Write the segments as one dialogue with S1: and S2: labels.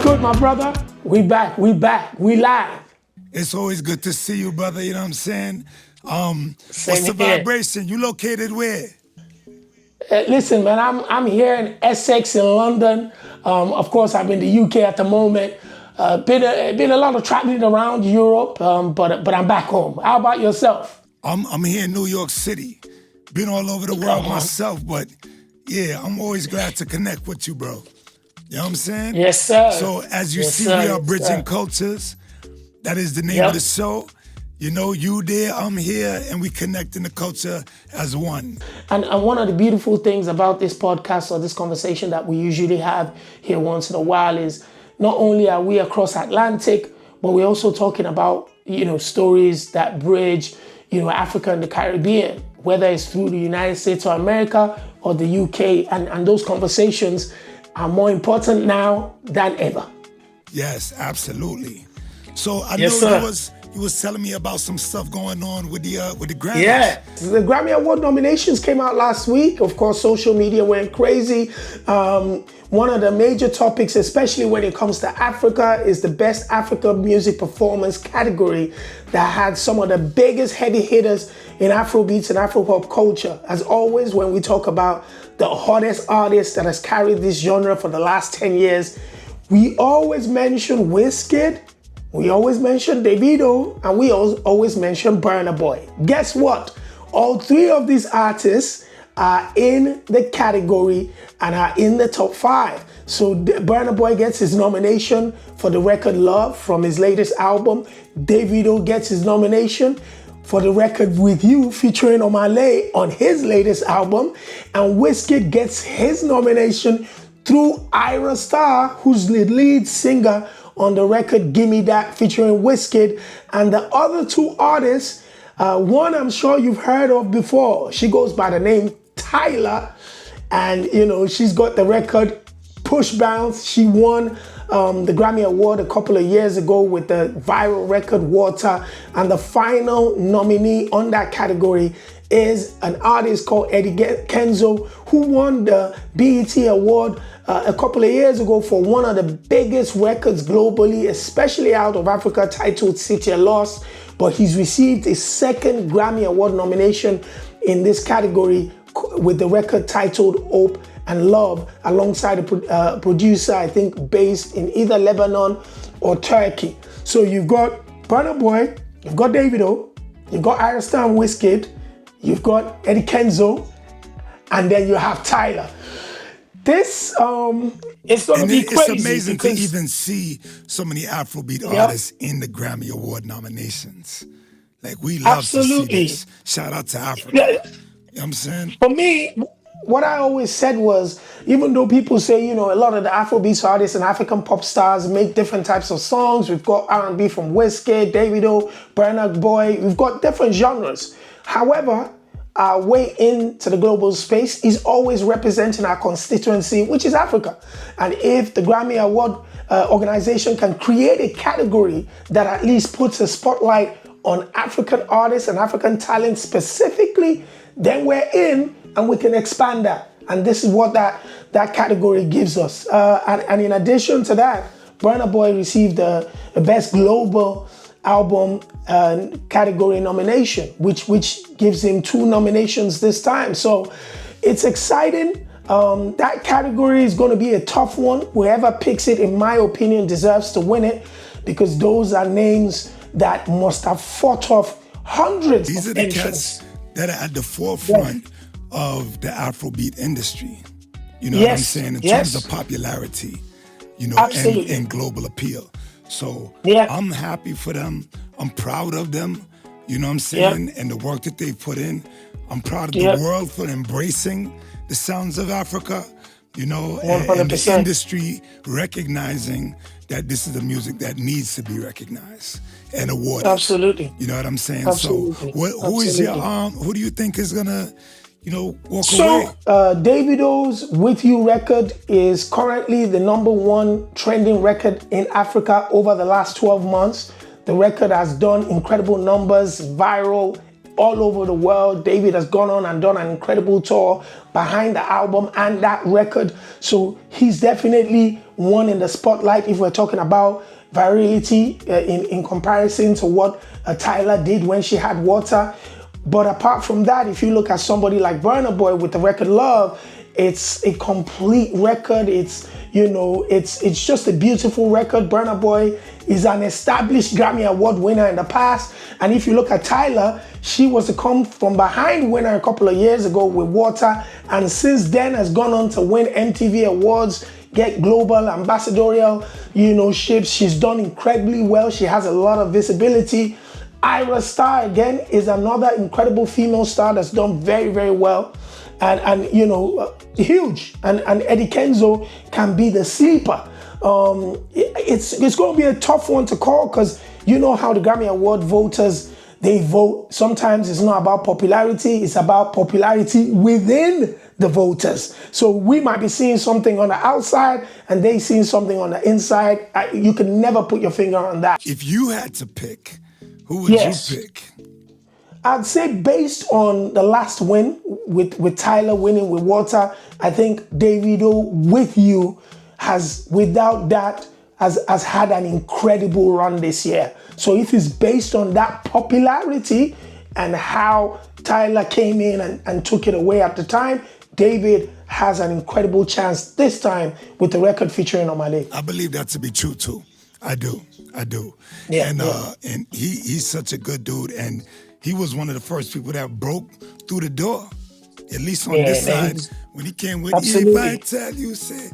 S1: good, my brother? We back, we live.
S2: It's always good to see you, brother. You know what I'm saying? What's
S1: Same
S2: the
S1: here.
S2: vibration? You located where?
S1: Listen, man, I'm here in Essex in London. Of course, I'm in the UK at the moment. Been a lot of traveling around Europe, but I'm back home. How about yourself?
S2: I'm here in New York City. Been all over the world myself, but yeah, I'm always glad to connect with you, bro. You know what I'm saying?
S1: Yes, sir.
S2: So as you
S1: Yes,
S2: see,
S1: sir.
S2: we are
S1: Yes,
S2: bridging
S1: sir.
S2: cultures. That is the name
S1: Yep.
S2: of the show. You know, you there, I'm here, and we connect in the culture as one.
S1: And one of the beautiful things about this podcast or this conversation that we usually have here once in a while is not only are we across Atlantic, but we're also talking about, stories that bridge, Africa and the Caribbean, whether it's through the United States of America or the UK. And those conversations are more important now than ever.
S2: Yes, absolutely. So I
S1: Yes,
S2: know
S1: sir.
S2: you was telling me about some stuff going on with the Grammys.
S1: Yeah, the Grammy Award nominations came out last week. Of course, social media went crazy. One of the major topics, especially when it comes to Africa, is the Best Africa Music Performance category that had some of the biggest heavy hitters in Afrobeats and Afropop culture. As always, when we talk about the hottest artist that has carried this genre for the last 10 years, we always mention Wizkid, we always mention Davido, and we always mention Burna Boy. Guess what? All three of these artists are in the category and are in the top 5. So Burna Boy gets his nomination for the record Love from his latest album. Davido gets his nomination for the record With You featuring Omale on his latest album. And Wizkid gets his nomination through Ira Starr, who's the lead singer on the record Gimme That featuring Wizkid. And the other two artists, one I'm sure you've heard of before. She goes by the name Tyler, and she's got the record Push Bounce. She won the Grammy Award a couple of years ago with the viral record Water. And the final nominee on that category is an artist called Eddie Kenzo, who won the BET Award a couple of years ago for one of the biggest records globally, especially out of Africa, titled City Lost. But he's received his second Grammy Award nomination in this category with the record titled Hope and Love, alongside a producer, I think, based in either Lebanon or Turkey. So you've got Burna Boy, you've got Davido, you've got Ira Starr and Wizkid, you've got Eddie Kenzo, and then you have Tyler. This it's going to be crazy.
S2: It's amazing to even see so many Afrobeat artists in the Grammy Award nominations. Like, we love to see this. Shout out to Africa.
S1: Yeah.
S2: You know what I'm saying?
S1: For me, what I always said was, even though people say, a lot of the Afrobeat artists and African pop stars make different types of songs, we've got R&B from Wizkid, Davido, Burna Boy, we've got different genres. However, our way into the global space is always representing our constituency, which is Africa. And if the Grammy Award organization can create a category that at least puts a spotlight on African artists and African talent specifically, then we're in and we can expand that. And this is what that category gives us. And in addition to that, Burna Boy received the Best Global Album category nomination, which gives him 2 nominations this time. So it's exciting. That category is going to be a tough one. Whoever picks it, in my opinion, deserves to win it, because those are names that must have fought off hundreds
S2: These
S1: of
S2: are the
S1: entrants.
S2: cats that are at the forefront of the Afrobeat industry. You know what I'm saying? In terms of popularity, and global appeal. So I'm happy for them. I'm proud of them. You know what I'm saying? And the work that they've put in. I'm proud of the world for embracing the sounds of Africa, and the industry recognizing that this is the music that needs to be recognized and awarded.
S1: Absolutely.
S2: You know what I'm saying?
S1: Absolutely.
S2: So who is your who do you think is gonna walk
S1: So
S2: away?
S1: Davido's With You record is currently the #1 trending record in Africa over the last 12 months. The record has done incredible numbers, viral all over the world. David has gone on and done an incredible tour behind the album and that record. So he's definitely one in the spotlight if we're talking about virality in comparison to what Tyler did when she had Water. But apart from that, if you look at somebody like Burna Boy with the record Love, it's a complete record. It's, you know, it's just a beautiful record. Burna Boy is an established Grammy Award winner in the past. And if you look at Tyler, she was a come from behind winner a couple of years ago with Water. And since then has gone on to win MTV Awards, get global ambassadorial, you know, ships. She's done incredibly well. She has a lot of visibility. Ira Star, again, is another incredible female star that's done very, very well. And you know, huge. And Eddie Kenzo can be the sleeper. It's going to be a tough one to call because you know how the Grammy Award voters, they vote. Sometimes it's not about popularity, it's about popularity within the voters. So we might be seeing something on the outside and they seeing something on the inside. You can never put your finger on that.
S2: If you had to pick, who would you pick?
S1: I'd say based on the last win with Tyler winning with Water, I think Davido with You has, without that, has had an incredible run this year. So if it's based on that popularity and how Tyler came in and took it away at the time, David has an incredible chance this time with the record featuring Omale.
S2: I believe that to be true too. I do.
S1: Yeah,
S2: and he's such a good dude, and he was one of the first people that broke through the door, at least on this side, when he came with If I Tell You, say,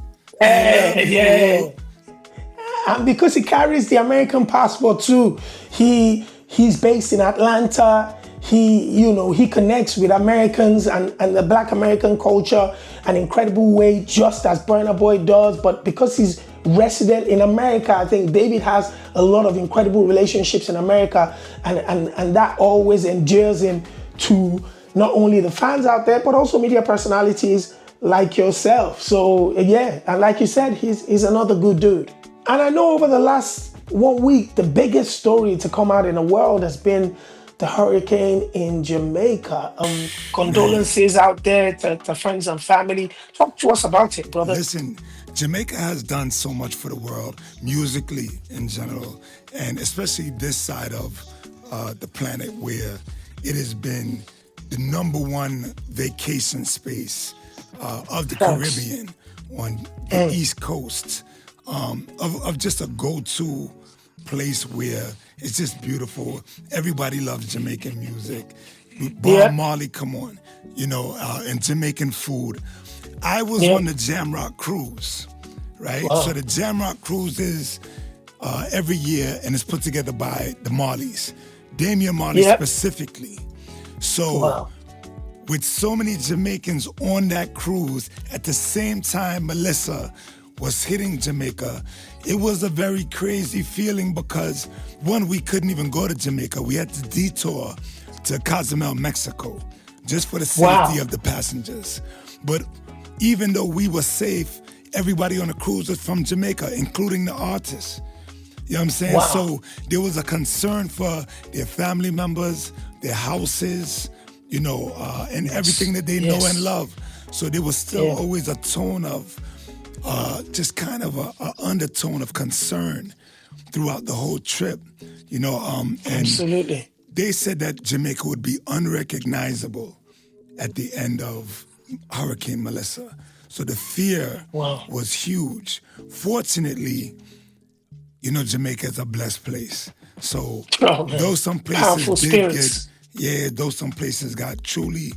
S1: and because he carries the American passport too, he's based in Atlanta. He connects with Americans and the Black American culture an incredible way, just as Burna Boy does. But because he's resident in America, I think David has a lot of incredible relationships in America, and that always endears him to not only the fans out there, but also media personalities like yourself. So yeah, and like you said, he's another good dude. And I know over the last 1 week, the biggest story to come out in the world has been the hurricane in Jamaica. Condolences out there to friends and family. Talk to us about it, brother.
S2: Listen, Jamaica has done so much for the world, musically in general, and especially this side of the planet where it has been the #1 vacation space of the Caribbean on the East Coast, of just a go-to place where it's just beautiful. Everybody loves Jamaican music. Bob Marley, come on, and Jamaican food. I was on the Jamrock cruise, right? Wow. So the Jamrock cruise is every year, and it's put together by the Marleys, Damian Marley specifically. So with so many Jamaicans on that cruise, at the same time Mellisa was hitting Jamaica, it was a very crazy feeling because, one, we couldn't even go to Jamaica. We had to detour to Cozumel, Mexico, just for the safety of the passengers. But even though we were safe, everybody on the cruise was from Jamaica, including the artists. You know what I'm saying? Wow. So there was a concern for their family members, their houses, and everything that they know and love. So there was still always a tone of just kind of a undertone of concern throughout the whole trip, and
S1: absolutely.
S2: They said that Jamaica would be unrecognizable at the end of Hurricane Mellisa. So the fear was huge. Fortunately, Jamaica is a blessed place. So though some places some places got truly,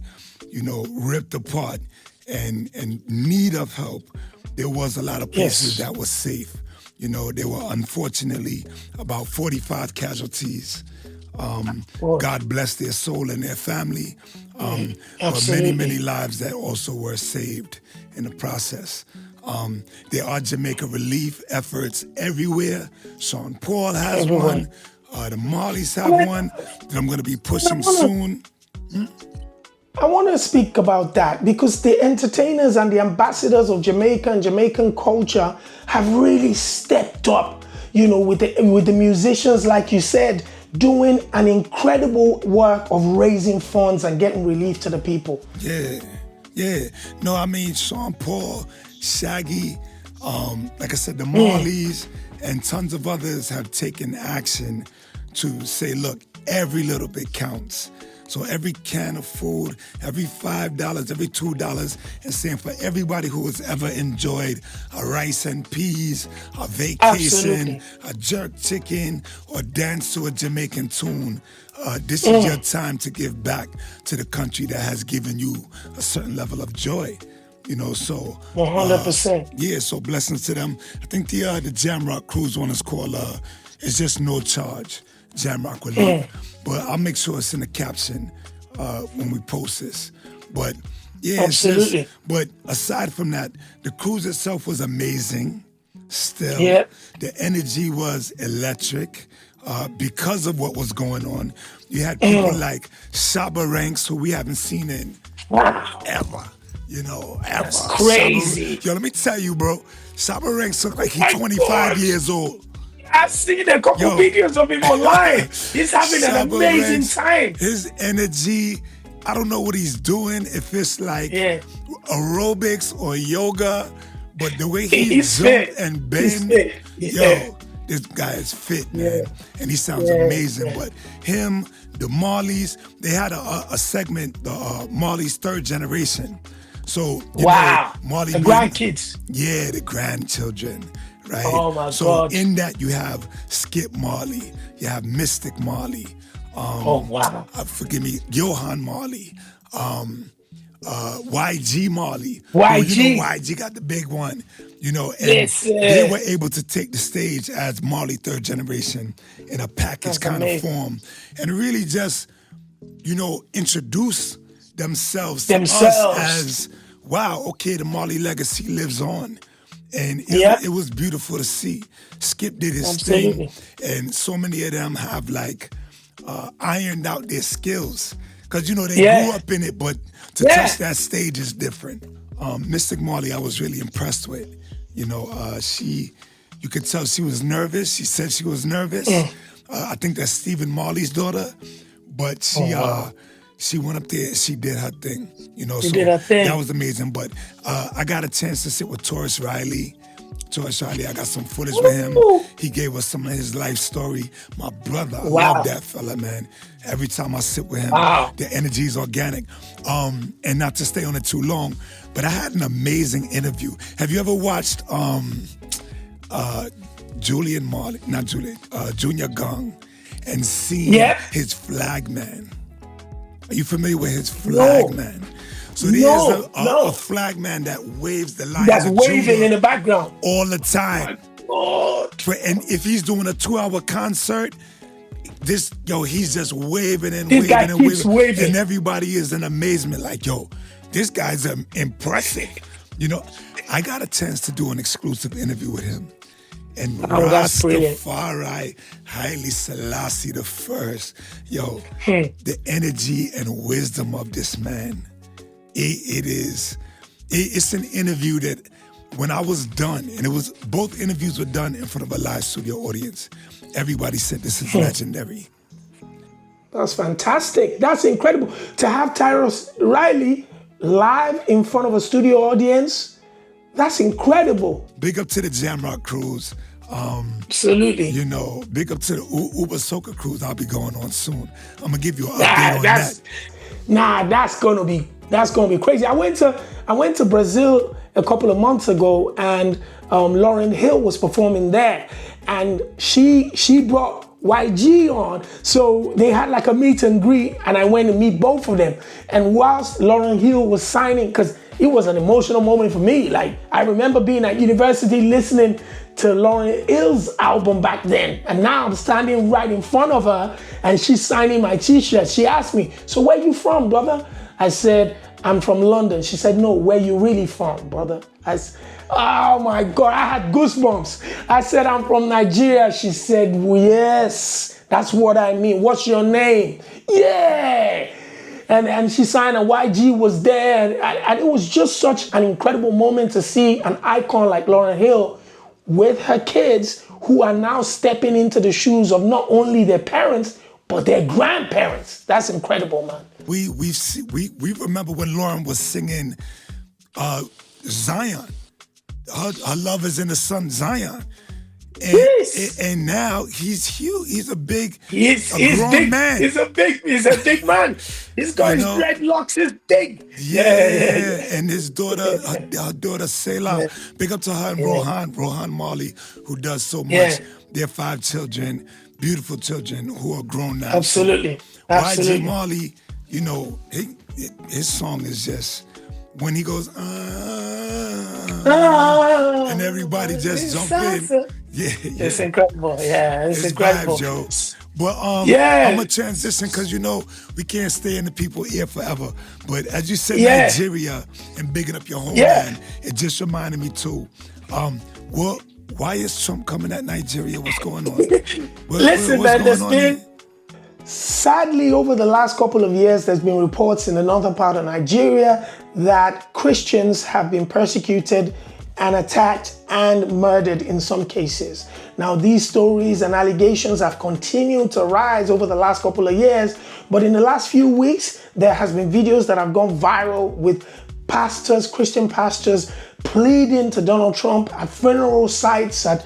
S2: ripped apart and need of help, there was a lot of places that were safe. There were unfortunately about 45 casualties. God bless their soul and their family. But many lives that also were saved in the process. There are Jamaica relief efforts everywhere. Sean Paul has one. The Marleys have one that I'm going to be pushing soon.
S1: I want to speak about that because the entertainers and the ambassadors of Jamaica and Jamaican culture have really stepped up, with the musicians, like you said, doing an incredible work of raising funds and getting relief to the people.
S2: Yeah. No, I mean, Sean Paul, Shaggy, like I said, the Marleys and tons of others have taken action to say, look, every little bit counts. So every can of food, every $5, every $2, and saying for everybody who has ever enjoyed a rice and peas, a vacation, a jerk chicken, or dance to a Jamaican tune, this is your time to give back to the country that has given you a certain level of joy. So
S1: 100%.
S2: Yeah, so blessings to them. I think the Jamrock Cruise one is called "It's Just No Charge." Jamrock Relief. But I'll make sure it's in the caption when we post this. But yeah,
S1: absolutely.
S2: But aside from that, the cruise itself was amazing. Still, the energy was electric because of what was going on. You had people like Shabba Ranks, who we haven't seen in ever. Ever.
S1: That's crazy.
S2: Yo, let me tell you, bro. Shabba Ranks look like he's 25 years old.
S1: I've seen a couple videos of him online. He's having an amazing time.
S2: His energy, I don't know what he's doing, if it's like aerobics or yoga, but the way he jump and bend, this guy is fit, man. And he sounds amazing. But him, the Marleys, they had a segment, the Marley's third generation. So,
S1: Marley, the grandkids.
S2: Yeah, the grandchildren. Right?
S1: Oh my God.
S2: So in that you have Skip Marley, you have Mystic Marley, forgive me, Johan Marley, YG Marley.
S1: YG.
S2: YG got the big one, and they were able to take the stage as Marley third generation in a package kind of form and really just, introduce themselves to us as, wow, okay, the Marley legacy lives on. And it was beautiful to see. Skip did his thing, and so many of them have ironed out their skills because they grew up in it, but to touch that stage is different. Mystic Marley, I was really impressed with. You could tell she was nervous. She said she was nervous. I think that's Stephen Marley's daughter, but she went up there, she did her thing,
S1: She did her thing.
S2: That was amazing. But I got a chance to sit with Taurus Riley. I got some footage with him. He gave us some of his life story. My brother, I love that fella, man. Every time I sit with him, the energy is organic. And not to stay on it too long, but I had an amazing interview. Have you ever watched Junior Gong and seen his flag man? Are you familiar with his flag man? So there's a flag man that waves the line.
S1: That's waving in the background
S2: all the time.
S1: Oh my God.
S2: And if he's doing a 2-hour concert, he's just waving and
S1: this
S2: waving and
S1: waving.
S2: And everybody is in amazement, like, yo, this guy's impressive. I got a chance to do an exclusive interview with him. And Rastafari, Haile Selassie the First, the energy and wisdom of this man, it's an interview that when I was done, and both interviews were done in front of a live studio audience, everybody said this is legendary.
S1: That's fantastic. That's incredible. To have Taurus Riley live in front of a studio audience, that's incredible.
S2: Big up to the Jamrock Cruise.
S1: Absolutely.
S2: Big up to the Uber Soca Cruise I'll be going on soon. I'm going to give you an update on that.
S1: That's gonna be crazy. I went to Brazil a couple of months ago, and Lauryn Hill was performing there, and she brought YG on, so they had like a meet and greet, and I went to meet both of them. And whilst Lauryn Hill was signing, because it was an emotional moment for me. Like, I remember being at university listening to Lauryn Hill's album back then, and now I'm standing right in front of her and she's signing my t-shirt. She asked me, so where you from, brother? I said, I'm from London. She said, no, where you really from, brother? I said, oh my God, I had goosebumps. I said, I'm from Nigeria. She said, well, yes, that's what I mean. What's your name? Yeah. And she signed, and YG was there. And it was just such an incredible moment to see an icon like Lauryn Hill with her kids, who are now stepping into the shoes of not only their parents, but their grandparents. That's incredible, man.
S2: We remember when Lauren was singing Zion. Her love is in the son, Zion. And,
S1: Yes.
S2: and now he's huge. He's a big,
S1: He's
S2: grown
S1: big.
S2: man.
S1: He's a big man. He's got his dreadlocks is big.
S2: Yeah. And his daughter, her daughter Selah, big up to her and Rohan Marley, who does so much.
S1: Yeah.
S2: They have 5 children, beautiful children who are grown now.
S1: Absolutely.
S2: So
S1: Absolutely.
S2: YG Marley, you know, his song is just when he goes, and everybody just jump in. Yeah.
S1: It's incredible. Yeah, it's incredible.
S2: Vibes, yo. But I'm gonna transition because you know we can't stay in the people's ear forever. But as you said, Nigeria and bigging up your homeland, it just reminded me too. Why is Trump coming at Nigeria? What's going on?
S1: Listen, man, there's been sadly over the last couple of years, there's been reports in the northern part of Nigeria that Christians have been persecuted and attacked and murdered in some cases. Now, these stories and allegations have continued to rise over the last couple of years, but in the last few weeks, there has been videos that have gone viral with pastors, Christian pastors, pleading to Donald Trump at funeral sites, at,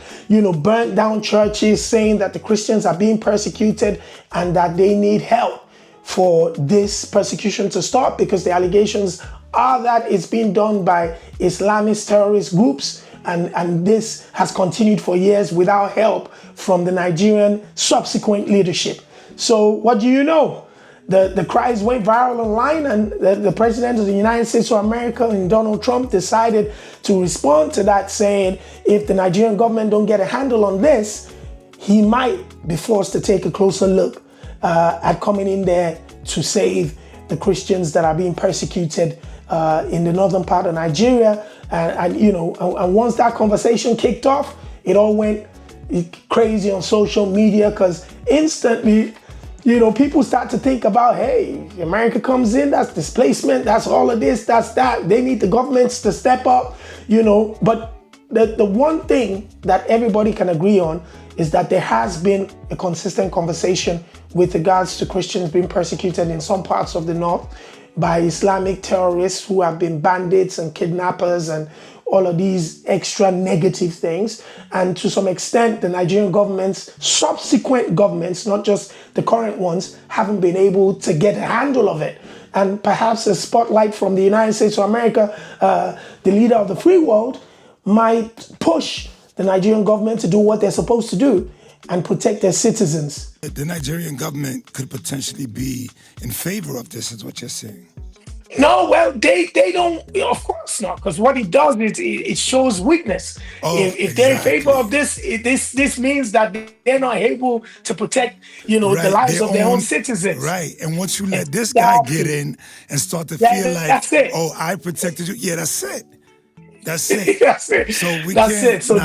S1: burnt down churches, saying that the Christians are being persecuted and that they need help for this persecution to stop, because the allegations are that it's being done by Islamist terrorist groups, and this has continued for years without help from the Nigerian subsequent leadership. So what do you know? The cries went viral online, and the President of the United States of America and Donald Trump decided to respond to that, saying if the Nigerian government don't get a handle on this, he might be forced to take a closer look at coming in there to save the Christians that are being persecuted in the northern part of Nigeria. And once that conversation kicked off, it all went crazy on social media, because instantly, people start to think about, hey, America comes in, that's displacement, that's all of this, that's that. They need the governments to step up, But the one thing that everybody can agree on is that there has been a consistent conversation with regards to Christians being persecuted in some parts of the north by Islamic terrorists who have been bandits and kidnappers and all of these extra negative things. And to some extent, the Nigerian governments, subsequent governments, not just the current ones, haven't been able to get a handle of it. And perhaps a spotlight from the United States of America, the leader of the free world, might push the Nigerian government to do what they're supposed to do and protect their citizens.
S2: The Nigerian government could potentially be in favor of this, is what you're saying.
S1: No, well, they don't, of course not, because what it does is it shows weakness. If they're in favor of this, this means that they're not able to protect, the lives of their own citizens.
S2: Right, and once you let this guy get in and start to feel like,
S1: that's it.
S2: Oh, I protected you, that's it. That's it.
S1: That's it.
S2: So
S1: that's it. So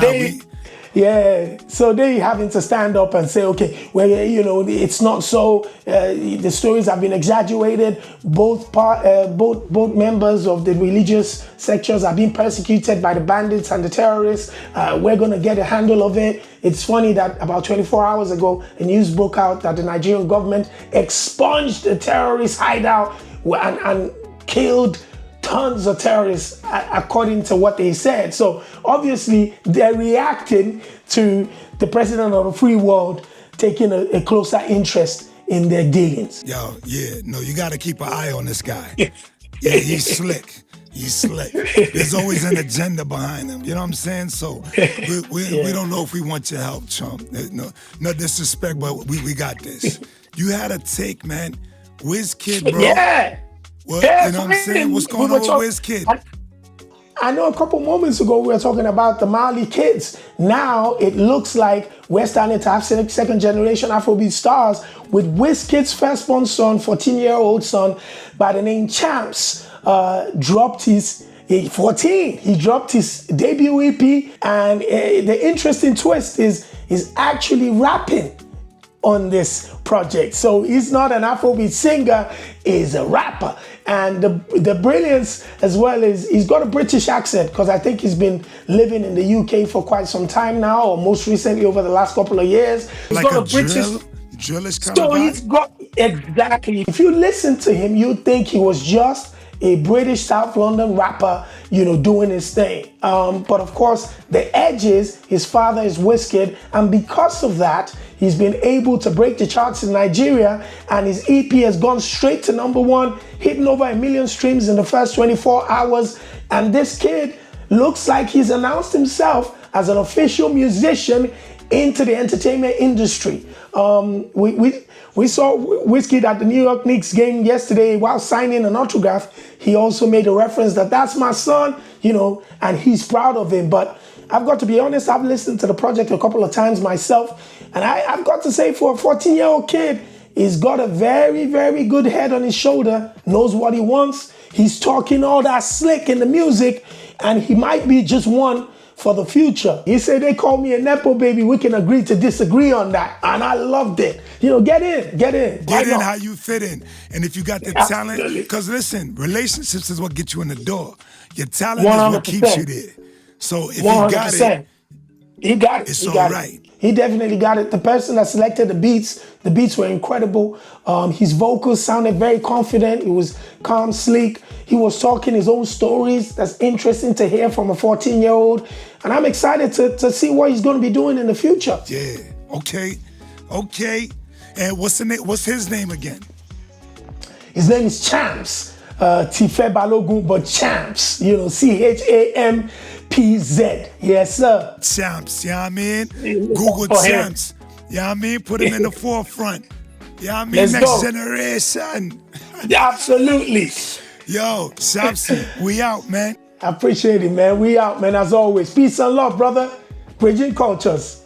S1: so they having to stand up and say, okay, well, it's not so. The stories have been exaggerated. Both members of the religious sectors are being persecuted by the bandits and the terrorists. We're going to get a handle of it. It's funny that about 24 hours ago, a news broke out that the Nigerian government expunged the terrorist hideout and killed tons of terrorists, according to what they said. So obviously they're reacting to the president of the free world taking a closer interest in their dealings.
S2: You got to keep an eye on this guy. He's slick. He's slick. There's always an agenda behind him. You know what I'm saying? So we don't know if we want your help, Trump. No disrespect, but we got this. You had a take, man. WizKid, bro.
S1: Yeah.
S2: You know what I'm saying? What's going on with WizKid?
S1: I know a couple moments ago we were talking about the Mali kids. Now it looks like we're starting to have second generation Afrobeat stars, with WizKid's firstborn son, 14-year-old son by the name Champs, dropped his 14. He dropped his debut EP, and the interesting twist is he's actually rapping on this project. So he's not an Afrobeat singer, he's a rapper. And the brilliance as well is he's got a British accent, because I think he's been living in the UK for quite some time now, or most recently over the last couple of years. He's
S2: like
S1: got
S2: a British drillish kind of
S1: So he's
S2: vibe.
S1: got, exactly. If you listen to him, you'd think he was just a British South London rapper, doing his thing. But of course, the edge is his father is Wizkid, and because of that, he's been able to break the charts in Nigeria, and his EP has gone straight to #1, hitting over 1 million streams in the first 24 hours. And this kid looks like he's announced himself as an official musician into the entertainment industry. We saw Wizkid at the New York Knicks game yesterday while signing an autograph. He also made a reference that that's my son, and he's proud of him. But I've got to be honest, I've listened to the project a couple of times myself, and I've got to say, for a 14-year-old kid, he's got a very, very good head on his shoulder, knows what he wants. He's talking all that slick in the music, and he might be just one for the future. He said, they call me a Nepo baby. We can agree to disagree on that. And I loved it. Get in.
S2: Get in how you fit in. And if you got the talent, because listen, relationships is what gets you in the door. Your talent 100%. Is what keeps you there. So if 100%. You got it,
S1: he got it.
S2: It's all right.
S1: He definitely got it. The person that selected the beats were incredible. His vocals sounded very confident. It was calm, sleek. He was talking his own stories. That's interesting to hear from a 14-year-old. And I'm excited to see what he's going to be doing in the future.
S2: Yeah. Okay. And what's his name again?
S1: His name is Champs. Tife Balogun, but Champs. CHAMPZ. Yes, sir.
S2: Champs, you know what I mean? Google Champs. You know what I mean? Put him in the forefront. You know what I mean? Next generation.
S1: Absolutely.
S2: Yo, Shamsi, we out, man.
S1: I appreciate it, man. We out, man, as always. Peace and love, brother. Bridging cultures.